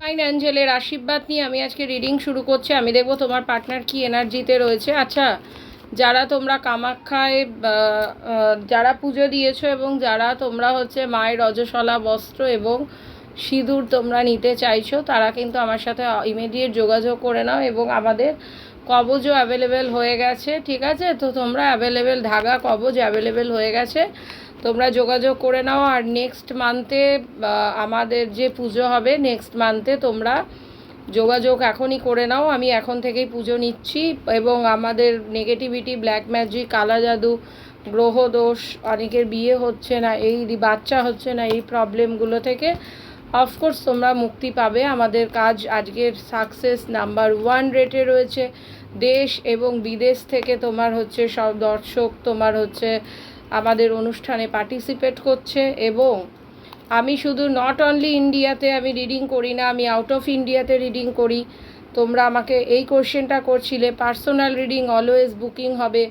Divine অ্যাঞ্জেলের আশীর্বাদ নিয়ে আমি আজকে রিডিং শুরু করছি। আমি দেখব তোমার পার্টনার কি এনার্জিতে রয়েছে। আচ্ছা, যারা তোমরা কামাখ্যায় যারা পুজো দিয়েছো এবং যারা তোমরা হচ্ছে মায়ের রজস্বলা বস্ত্র এবং সিঁদুর তোমরা নিতে চাইছো, তারা কিন্তু আমার সাথে ইমিডিয়েট যোগাযোগ করে নাও। এবং আমাদের কবজও অ্যাভেলেবেল হয়ে গেছে, ঠিক আছে? তো তোমরা অ্যাভেলেবেল ধাগা কবজ অ্যাভেলেবেল হয়ে গেছে, তোমরা যোগাযোগ করে নাও। আর নেক্সট মান্থে আমাদের যে পুজো হবে নেক্সট মান্থে, তোমরা যোগাযোগ এখনই করে নাও। আমি এখন থেকেই পুজো নিচ্ছি এবং আমাদের নেগেটিভিটি, ব্ল্যাক ম্যাজিক, কালা জাদু, গ্রহদোষ, অনেকের বিয়ে হচ্ছে না, এই বাচ্চা হচ্ছে না, এই প্রবলেমগুলো থেকে অফকোর্স তোমরা মুক্তি পাবে। আমাদের কাজ আজকের সাকসেস নাম্বার 1 রেটে রয়েছে। দেশ এবং বিদেশ থেকে তোমার হচ্ছে সব দর্শক তোমার হচ্ছে আমাদের অনুষ্ঠানে পার্টিসিপেট করছে। এবং আমি শুধু নট অনলি ইন্ডিয়াতে আমি রিডিং করি না, আমি আউট অফ ইন্ডিয়াতে রিডিং করি। তোমরা আমাকে এই কোশ্চেনটা করছিলে, পার্সোনাল রিডিং অলওয়েজ বুকিং হবে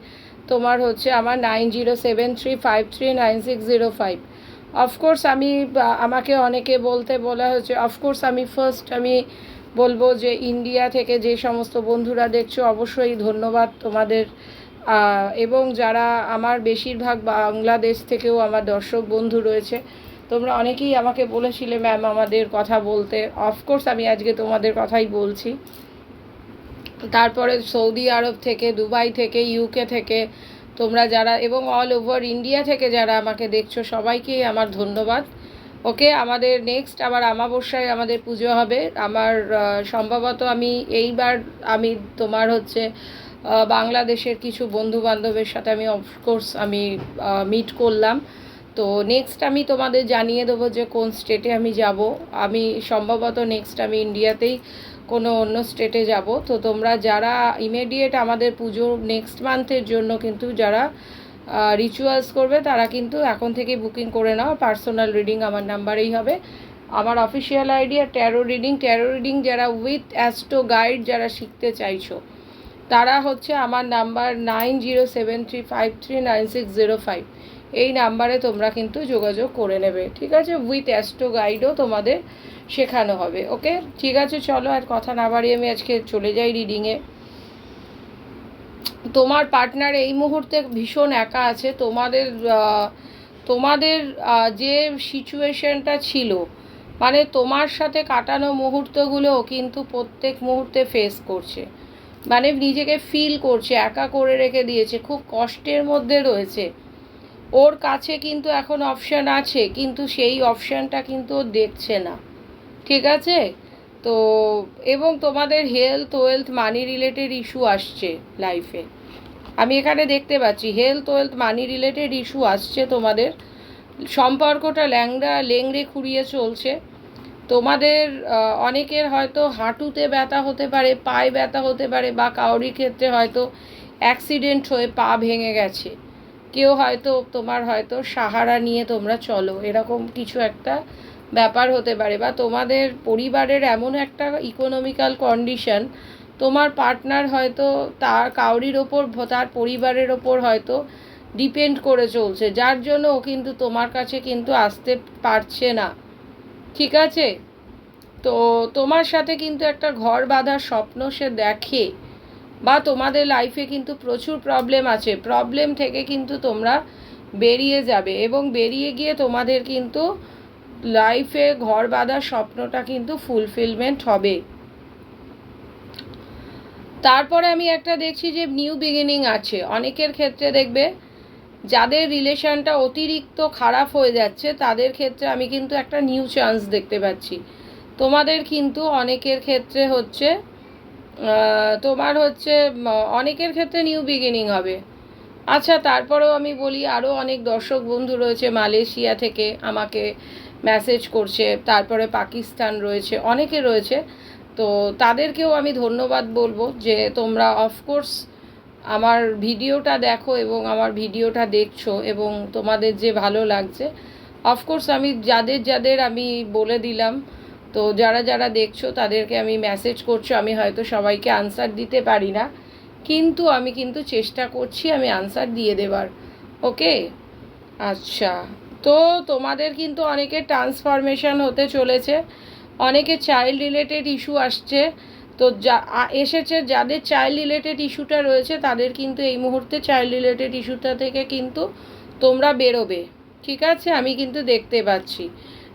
তোমার হচ্ছে আমার 9073539605। অফকোর্স আমি আমাকে অনেকে বলা হয়েছে, অফকোর্স আমি আমি বলবো যে ইন্ডিয়া থেকে যে সমস্ত বন্ধুরা দেখছো অবশ্যই ধন্যবাদ তোমাদের। এবং যারা আমার বেশিরভাগ বাংলাদেশ থেকেও আমার দর্শক বন্ধু রয়েছে, তোমরা অনেকেই আমাকে বলেছিলে ম্যাম আমাদের কথা বলতে। অফকোর্স আমি আজকে তোমাদের কথাই বলছি। তারপরে সৌদি আরব থেকে, দুবাই থেকে, ইউকে থেকে তোমরা যারা, এবং অল ওভার ইন্ডিয়া থেকে যারা আমাকে দেখছো, সবাইকেই আমার ধন্যবাদ। ওকে, আমাদের নেক্সট আবার আমাবস্যায় আমাদের পুজো হবে। আমার সম্ভবত এইবার আমি তোমার হচ্ছে বাংলাদেশের কিছু বন্ধু বান্ধবের সাথে আমি অফকোর্স আমি মিট করলাম। তো নেক্সট আমি তোমাদের জানিয়ে দেবো যে কোন স্টেটে আমি যাব। আমি সম্ভবত নেক্সট আমি ইন্ডিয়াতেই কোনো অন্য স্টেটে যাব। তো তোমরা যারা ইমিডিয়েট আমাদের পুজো নেক্সট মান্থের জন্য কিন্তু যারা রিচুয়ালস করবে, তারা কিন্তু এখন থেকে বুকিং করে নাও। পার্সোনাল রিডিং আমার নাম্বারেই হবে। আমার অফিসিয়াল আইডি আর ট্যারো রিডিং যারা উইথ অ্যাস্ট্রো গাইড যারা শিখতে চাইছো, তারা হচ্ছে আমার নাম্বার 9073539605, এই নাম্বারে তোমরা কিন্তু যোগাযোগ করে নেবে, ঠিক আছে? উইথ অ্যাস্ট্রো গাইডও তোমাদের শেখানো হবে। ওকে, ঠিক আছে, চলো আর কথা না বাড়িয়ে আমি আজকে চলে যাই রিডিংয়ে। তোমার পার্টনার এই মুহূর্তে ভীষণ একা আছে। তোমাদের যে সিচুয়েশনটা ছিল, মানে তোমার সাথে কাটানো মুহূর্তগুলোও কিন্তু প্রত্যেক মুহূর্তে ফেস করছে, মানে নিজেকে ফিল করছে একা করে রেখে দিয়েছে, খুব কষ্টের মধ্যে রয়েছে। ওর কাছে কিন্তু এখন অপশান আছে, কিন্তু সেই অপশানটা কিন্তু ও দেখছে না, ঠিক আছে? তো এবং তোমাদের হেলথ, ওয়েলথ, মানি রিলেটেড ইস্যু আসছে লাইফে। আমি এখানে দেখতে পাচ্ছি হেলথ, ওয়েলথ, মানি রিলেটেড ইস্যু আসছে। তোমাদের সম্পর্কটা লেংড়ে খুঁড়িয়ে চলছে। তোমাদের অনেকের হয়তো হাঁটুতে ব্যথা হতে পারে, পায়ে ব্যথা হতে পারে, বা কাউরির ক্ষেত্রে হয়তো অ্যাক্সিডেন্ট হয়ে পা ভেঙে গেছে। কেউ হয়তো তোমার হয়তো সাহারা নিয়ে তোমরা চলো, এরকম কিছু একটা ব্যাপার হতে পারে। বা তোমাদের পরিবারের এমন একটা ইকোনমিক্যাল কন্ডিশন, তোমার পার্টনার হয়তো তার কাউরির ওপর, তার পরিবারের ওপর হয়তো ডিপেন্ড করে চলছে, যার জন্য ও কিন্তু তোমার কাছে কিন্তু আসতে পারছে না, ঠিক আছে? তো তোমার সাথে কিন্তু একটা ঘর বাঁধার স্বপ্ন সে দেখে, বা তোমাদের লাইফে কিন্তু প্রচুর প্রবলেম আছে, প্রবলেম থেকে কিন্তু তোমরা বেরিয়ে যাবে, এবং বেরিয়ে গিয়ে তোমাদের কিন্তু লাইফে ঘর বাঁধার স্বপ্নটা কিন্তু ফুলফিলমেন্ট হবে। তারপরে আমি একটা দেখছি যে নিউ বিগিনিং আছে অনেকের ক্ষেত্রে। দেখবে যাদের রিলেশনটা অতিরিক্ত খারাপ হয়ে যাচ্ছে, তাদের ক্ষেত্রে আমি কিন্তু একটা নিউ চান্স দেখতে পাচ্ছি। তোমাদের কিন্তু অনেকের ক্ষেত্রে হচ্ছে তোমার হচ্ছে অনেকের ক্ষেত্রে নিউ বিগিনিং হবে। আচ্ছা, তারপরেও আমি বলি আরও অনেক দর্শক বন্ধু রয়েছে মালয়েশিয়া থেকে আমাকে মেসেজ করছে, তারপরে পাকিস্তান রয়েছে, অনেকে রয়েছে। তো তাদেরকেও আমি ধন্যবাদ বলবো যে তোমরা অফকোর্স আমার ভিডিওটা দেখো এবং আমার ভিডিওটা দেখছো, এবং তোমাদের যে ভালো লাগছে। অফকোর্স আমি যাদের আমি বলে দিলাম, তো যারা দেখছো তাদেরকে আমি মেসেজ করছো। আমি হয়তো সবাইকে আনসার দিতে পারি না, কিন্তু আমি কিন্তু চেষ্টা করছি আমি আনসার দিয়ে দেবার। ওকে, আচ্ছা। তো তোমাদের কিন্তু অনেকের ট্রান্সফরমেশন হতে চলেছে, অনেকে চাইল্ড রিলেটেড ইস্যু আসছে, তো এসেছে যাদের চাইল্ড রিলেটেড ইস্যুটা রয়েছে তাদের কিন্তু এই মুহূর্তে চাইল্ড রিলেটেড ইস্যুটা থেকে কিন্তু তোমরা বেরোবে। ঠিক আছে, আমি কিন্তু দেখতে পাচ্ছি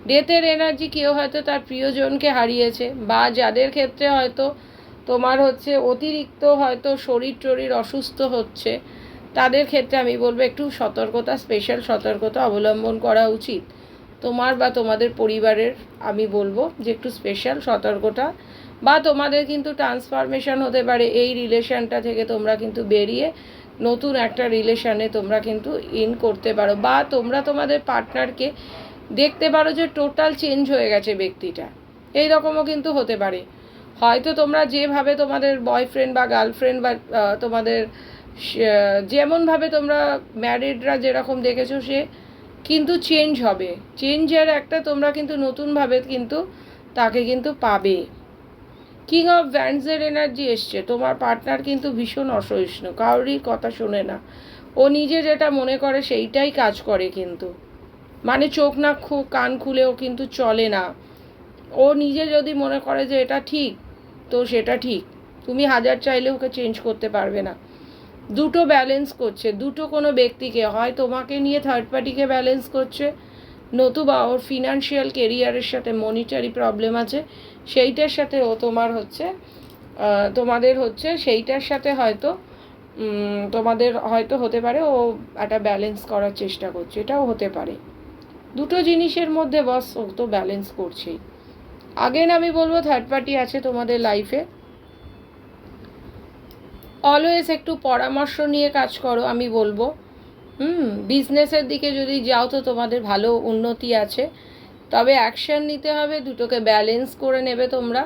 ডেথের এনার্জি, কেউ হয়তো তার প্রিয়জনকে হারিয়েছে, বা যাদের ক্ষেত্রে হয়তো তোমার হচ্ছে অতিরিক্ত হয়তো শরীর অসুস্থ হচ্ছে, তাদের ক্ষেত্রে আমি বলবো একটু সতর্কতা, স্পেশাল সতর্কতা অবলম্বন করা উচিত তোমার বা তোমাদের পরিবারের। আমি বলবো যে একটু স্পেশাল সতর্কতা, বা তোমাদের কিন্তু ট্রান্সফরমেশন হতে পারে এই রিলেশনটা থেকে, তোমরা কিন্তু বেরিয়ে নতুন একটা রিলেশনে তোমরা কিন্তু ইন করতে পারো, বা তোমরা তোমাদের পার্টনারকে দেখতে পারো যে টোটাল চেঞ্জ হয়ে গেছে ব্যক্তিটা, এই রকমও কিন্তু হতে পারে। হয়তো তোমরা যেভাবে তোমাদের বয়ফ্রেন্ড বা গার্লফ্রেন্ড বা তোমাদের যেমনভাবে তোমরা ম্যারিডরা যেরকম দেখেছো, সে কিন্তু চেঞ্জ হবে, চেঞ্জের একটা তোমরা কিন্তু নতুনভাবে কিন্তু তাকে কিন্তু পাবে। কিং অফ ভ্যান্ডসের এনার্জি এসছে, তোমার পার্টনার কিন্তু ভীষণ অসহিষ্ণু, কারোরই কথা শোনে না, ও নিজে যেটা মনে করে সেইটাই কাজ করে, কিন্তু মানে চোখ না কান খুলেও কিন্তু চলে না। ও নিজে যদি মনে করে যে এটা ঠিক, তো সেটা ঠিক, তুমি হাজার চাইলে ওকে চেঞ্জ করতে পারবে না। দুটো ব্যালেন্স করছে, দুটো কোনো ব্যক্তিকে, হয় তোমাকে নিয়ে থার্ড পার্টিকে ব্যালেন্স করছে, নতুবা ওর ফিনান্সিয়াল কেরিয়ারের সাথে মনিটারি প্রবলেম আছে, সেইটার সাথে ও তোমার হচ্ছে তোমাদের হচ্ছে সেইটার সাথে হয়তো তোমাদের হয়তো হতে পারে ও একটা ব্যালেন্স করার চেষ্টা করছে, এটাও হতে পারে। দুটো জিনিসের মধ্যে বস ও তো ব্যালেন্স করছেই। আগেন আমি বলবো থার্ড পার্টি আছে তোমাদের লাইফে, অলওয়েজ একটু পরামর্শ নিয়ে কাজ করো আমি বলবো। বিজনেসের দিকে যদি যাও তো তোমাদের ভালো উন্নতি আছে, তবে অ্যাকশন নিতে হবে, দুটোকে ব্যালেন্স করে নেবে তোমরা।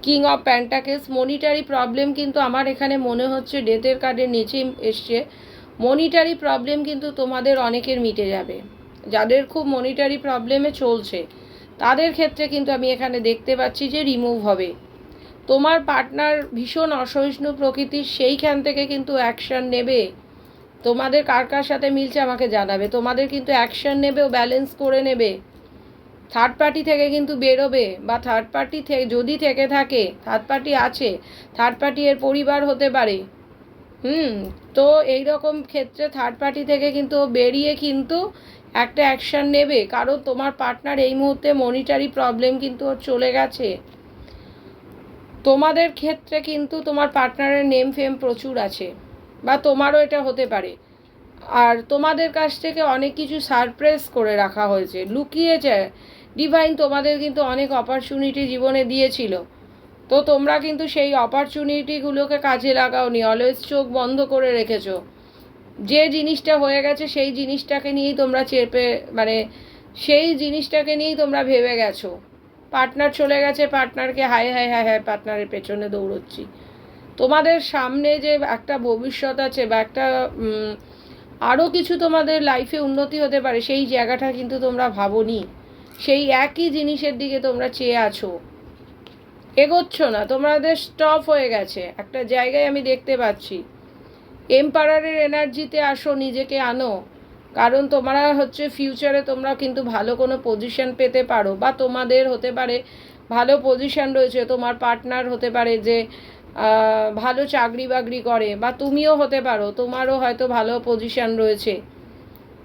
King of pentacles, monetary problem কিন্তু আমার এখানে মনে হচ্ছে ডেথের কার্ডের নিচে এসছে, মনিটারি প্রবলেম কিন্তু তোমাদের অনেকের মিটে যাবে, যাদের খুব মনিটারি প্রবলেমে চলছে তাদের ক্ষেত্রে কিন্তু আমি এখানে দেখতে পাচ্ছি যে রিমুভ হবে। তোমার পার্টনার ভীষণ অসহিষ্ণু প্রকৃতির, সেইখান থেকে কিন্তু অ্যাকশন নেবে। তোমাদের কার কার সাথে মিলছে আমাকে জানাবে, তোমাদের কিন্তু অ্যাকশন নেবে ও ব্যালেন্স করে নেবে, থার্ড পার্টি থেকে কিন্তু বেরোবে, বা থার্ড পার্টি থেকে যদি থেকে থাকে, থার্ড পার্টি আছে, থার্ড পার্টি এর পরিবার হতে পারে। তো এই রকম ক্ষেত্রে থার্ড পার্টি থেকে কিন্তু বেরিয়ে কিন্তু একটা অ্যাকশন নেবে, কারণ তোমার পার্টনার এই মুহূর্তে মনিটারি প্রবলেম কিন্তু ওর চলে গেছে। তোমাদের ক্ষেত্রে কিন্তু তোমার পার্টনারের নেম ফেম প্রচুর আছে, বা তোমারও এটা হতে পারে, আর তোমাদের কাছ থেকে অনেক কিছু সারপ্রাইজ করে রাখা হয়েছে, লুকিয়েছে। ডিভাইন তোমাদের কিন্তু অনেক অপরচুনিটি জীবনে দিয়েছিল, তো তোমরা কিন্তু সেই অপরচুনিটিগুলোকে কাজে লাগাওনি, অলওয়েজ চোখ বন্ধ করে রেখেছো। যে জিনিসটা হয়ে গেছে সেই জিনিসটাকে নিয়েই তোমরা সেই জিনিসটাকে নিয়েই তোমরা ভেবে গেছো। পার্টনার চলে গেছে, পার্টনারকে হায় হায় হায় হায় পার্টনারের পেছনে দৌড়চ্ছি। তোমাদের সামনে যে একটা ভবিষ্যৎ আছে, বা একটা আরও কিছু তোমাদের লাইফে উন্নতি হতে পারে, সেই জায়গাটা কিন্তু তোমরা ভাবোনি, সেই একই জিনিসের দিকে তোমরা চেয়ে আছো, এগোচ্ছ না, তোমাদের স্টপ হয়ে গেছে একটা জায়গায়, আমি দেখতে পাচ্ছি। এম্পারারের এনার্জিতে আসো, নিজেকে আনো, কারণ তোমরা হচ্ছে ফিউচারে তোমরা কিন্তু ভালো কোনো পজিশন পেতে পারো, বা তোমাদের হতে পারে ভালো পজিশন রয়েছে, তোমার পার্টনার হতে পারে যে ভালো চাকরি বাকরি করে, বা তুমিও হতে পারো তোমারও হয়তো ভালো পজিশন রয়েছে,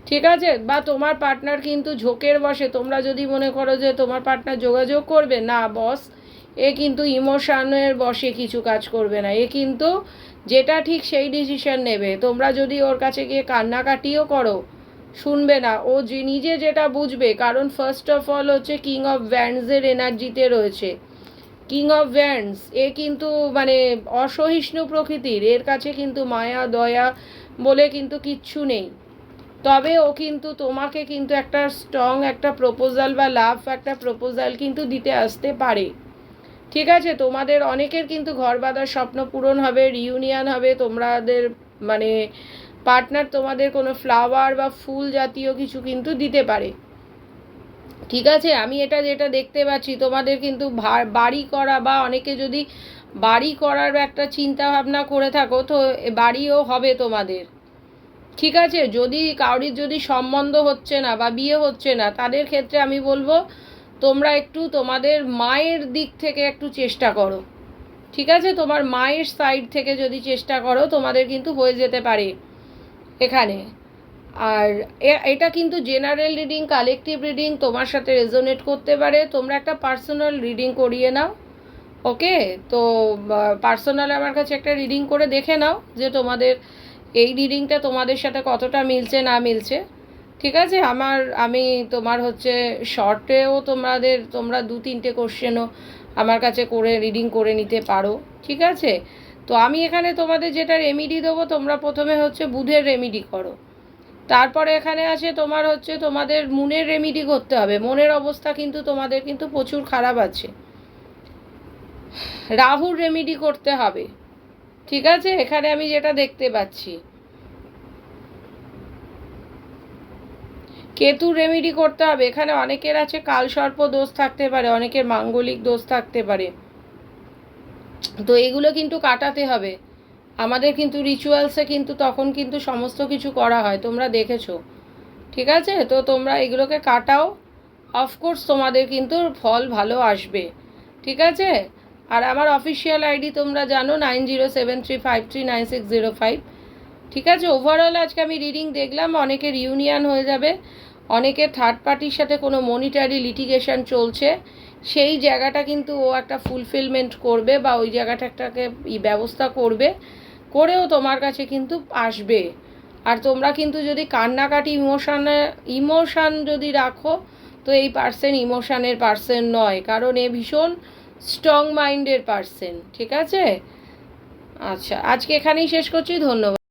ঠিক আছে, বা তোমার পার্টনার কিন্তু ঝোঁকের বসে, তোমরা যদি মনে করো যে তোমার পার্টনার যোগাযোগ করবে না, বস এ কিন্তু ইমোশনের বসে কিছু কাজ করবে না, এ কিন্তু যেটা ঠিক সেই ডিসিশন নেবে। তোমরা যদি ওর কাছে গিয়ে কান্নাকাটিও করো, শুনবে না, ও যে নিজে যেটা বুঝবে, কারণ ফার্স্ট অফ অল হচ্ছে কিং অফ ভ্যান্ডসের এনার্জিতে রয়েছে। কিং অফ ভ্যান্ডস এ কিন্তু অসহিষ্ণু প্রকৃতির, এর কাছে কিন্তু মায়া দয়া বলে কিন্তু কিচ্ছু নেই, তবে ও কিন্তু তোমাকে কিন্তু একটা স্ট্রং একটা প্রপোজাল বা লাভ একটা প্রপোজাল কিন্তু দিতে আসতে পারে, ঠিক আছে। তোমাদের অনেকের কিন্তু ঘর বাঁধার স্বপ্ন পূরণ হবে, রিইউনিয়ন হবে, তোমাদের পার্টনার তোমাদের কোনো ফ্লাওয়ার বা ফুল জাতীয় কিছু কিন্তু দিতে পারে, ঠিক আছে। আমি যেটা দেখতে পাচ্ছি, তোমাদের কিন্তু বাড়ি করা, বা অনেকে যদি বাড়ি করার একটা চিন্তা ভাবনা করে থাকো, তো বাড়িও হবে তোমাদের, ঠিক আছে। যদি কাউরির যদি সম্বন্ধ হচ্ছে না বা বিয়ে হচ্ছে না, তাদের ক্ষেত্রে আমি বলবো তোমরা একটু তোমাদের মায়ের দিক থেকে একটু চেষ্টা করো, ঠিক আছে? তোমার মায়ের সাইড থেকে যদি চেষ্টা করো তোমাদের কিন্তু হয়ে যেতে পারে এখানে। আর এটা কিন্তু জেনারেল রিডিং, কালেকটিভ রিডিং তোমার সাথে রেজোনেট করতে পারে। তোমরা একটা পার্সোনাল রিডিং করিয়ে নাও, ওকে? তো পার্সোনাল আমার কাছে একটা রিডিং করে দেখে নাও যে তোমাদের এই রিডিংটা তোমাদের সাথে কতটা মিলছে না মিলছে, ঠিক আছে? আমি তোমার হচ্ছে শর্টেও তোমরা 2-3টে কোশ্চেনও আমার কাছে করে রিডিং করে নিতে পারো, ঠিক আছে? তো আমি এখানে তোমাদের যেটা রেমিডি দেবো, তোমরা প্রথমে হচ্ছে বুধের রেমিডি করো। তারপরে এখানে আছে তোমার হচ্ছে তোমাদের মুনের রেমিডি করতে হবে। মনের অবস্থা কিন্তু তোমাদের কিন্তু প্রচুর খারাপ আছে। রাহুর রেমিডি করতে হবে, ঠিক আছে? এখানে আমি যেটা দেখতে পাচ্ছি কেতুর রেমিডি করতে হবে। এখানে অনেকের আছে কালসর্প দোষ থাকতে পারে, অনেকের মাঙ্গলিক দোষ থাকতে পারে। তো এগুলো কিন্তু কাটাতে হবে আমাদের, কিন্তু রিচুয়ালসে কিন্তু তখন কিন্তু সমস্ত কিছু করা হয়, তোমরা দেখেছো, ঠিক আছে? তো তোমরা এগুলোকে কাটাও, অফকোর্স তোমাদের কিন্তু ফল ভালো আসবে, ঠিক আছে? আর আমার অফিসিয়াল আইডি তোমরা জানো 9073539605, ঠিক আছে? ওভারঅল আজকে আমি রিডিং দেখলাম, অনেকের ইউনিয়ন হয়ে যাবে, অনেকের থার্ড পার্টির সাথে কোনো মনিটারি লিটিগেশন চলছে, সেই জায়গাটা কিন্তু ও একটা ফুলফিলমেন্ট করবে বা ওই জায়গাটাকে ব্যবস্থা করবে, করেও তোমার কাছে কিন্তু আসবে। আর তোমরা কিন্তু যদি কান্নাকাটি ইমোশান যদি রাখো, তো এই ইমোশানের পার্সন নয়, কারণ এ ভীষণ স্ট্রং মাইন্ডের পার্সন, ঠিক আছে? আচ্ছা, আজকে এখানেই শেষ করছি, ধন্যবাদ।